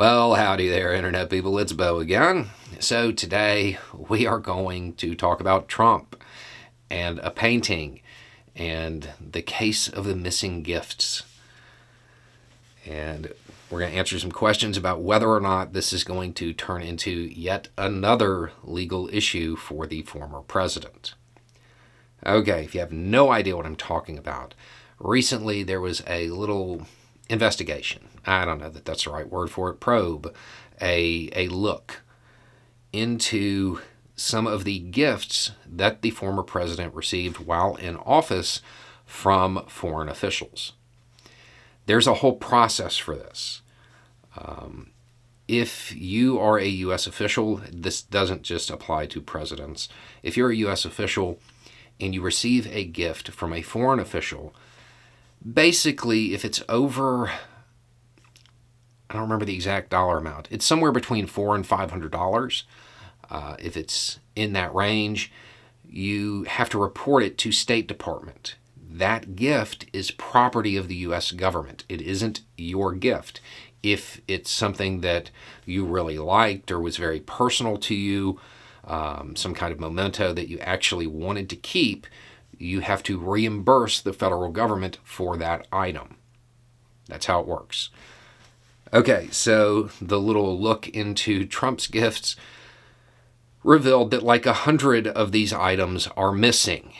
Well, howdy there, Internet people. It's Bo again. So, today we are going to talk about Trump and a painting and the case of the missing gifts. And we're going to answer some questions about whether or not this is going to turn into yet another legal issue for the former president. Okay, if you have no idea what I'm talking about, recently there was a little investigation. I don't know that that's the right word for it. Probe. A look into some of the gifts that the former president received while in office from foreign officials. There's a whole process for this. If you are a U.S. official, this doesn't just apply to presidents. If you're a U.S. official and you receive a gift from a foreign official, basically, if it's over, I don't remember the exact dollar amount, it's somewhere between $400 and $500. If it's in that range, you have to report it to State Department. That gift is property of the U.S. government. It isn't your gift. If it's something that you really liked or was very personal to you, some kind of memento that you actually wanted to keep, you have to reimburse the federal government for that item. That's how it works. Okay, so the little look into Trump's gifts revealed that like 100 of these items are missing.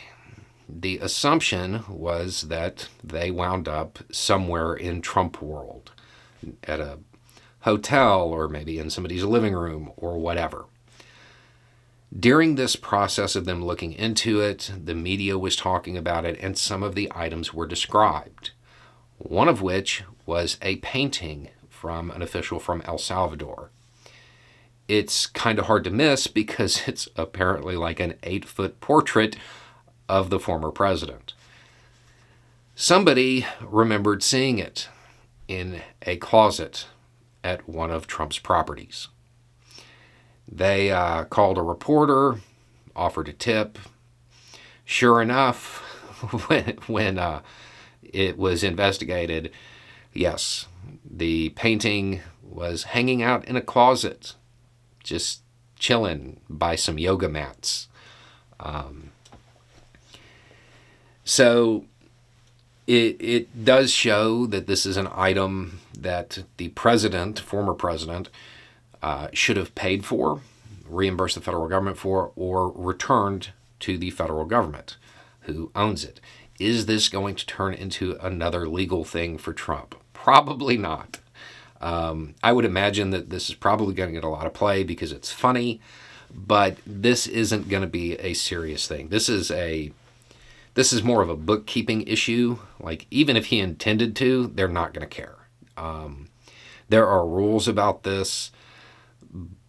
The assumption was that they wound up somewhere in Trump world, at a hotel or maybe in somebody's living room or whatever. During this process of them looking into it, the media was talking about it, and some of the items were described. One of which was a painting from an official from El Salvador. It's kind of hard to miss because it's apparently like an 8-foot portrait of the former president. Somebody remembered seeing it in a closet at one of Trump's properties. They called a reporter, offered a tip. Sure enough, when it was investigated, yes, the painting was hanging out in a closet, just chilling by some yoga mats. So it does show that this is an item that the president, former president, should have paid for, reimbursed the federal government for, or returned to the federal government who owns it. Is this going to turn into another legal thing for Trump? Probably not. I would imagine that this is probably going to get a lot of play because it's funny, but this isn't going to be a serious thing. This is more of a bookkeeping issue. Like, even if he intended to, they're not going to care. There are rules about this,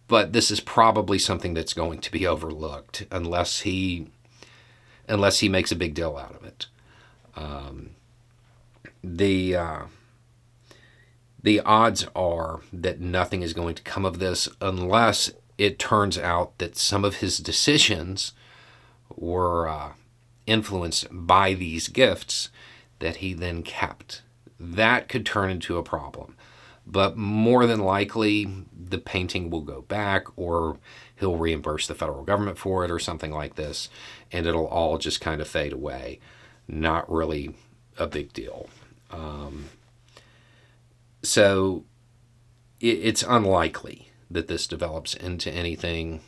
but this is probably something that's going to be overlooked unless he makes a big deal out of it. The odds are that nothing is going to come of this unless it turns out that some of his decisions were influenced by these gifts that he then kept. That could turn into a problem. But more than likely, the painting will go back, or he'll reimburse the federal government for it or something like this, and it'll all just kind of fade away. Not really a big deal. So it's unlikely that this develops into anything,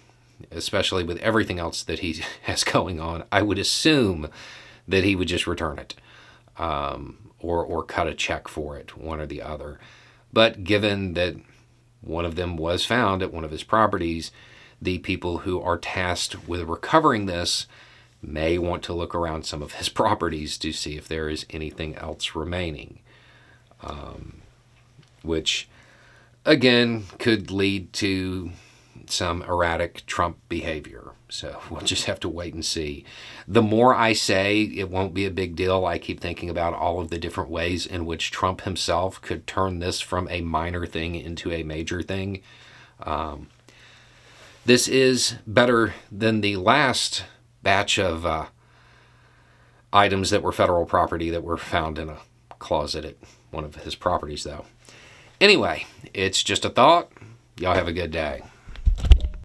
especially with everything else that he has going on. I would assume that he would just return it, or cut a check for it, one or the other. But given that one of them was found at one of his properties, the people who are tasked with recovering this may want to look around some of his properties to see if there is anything else remaining, which, again, could lead to some erratic Trump behavior. So we'll just have to wait and see. The more I say it won't be a big deal, I keep thinking about all of the different ways in which Trump himself could turn this from a minor thing into a major thing. This is better than the last batch of items that were federal property that were found in a closet at one of his properties, though. Anyway, it's just a thought. Y'all have a good day.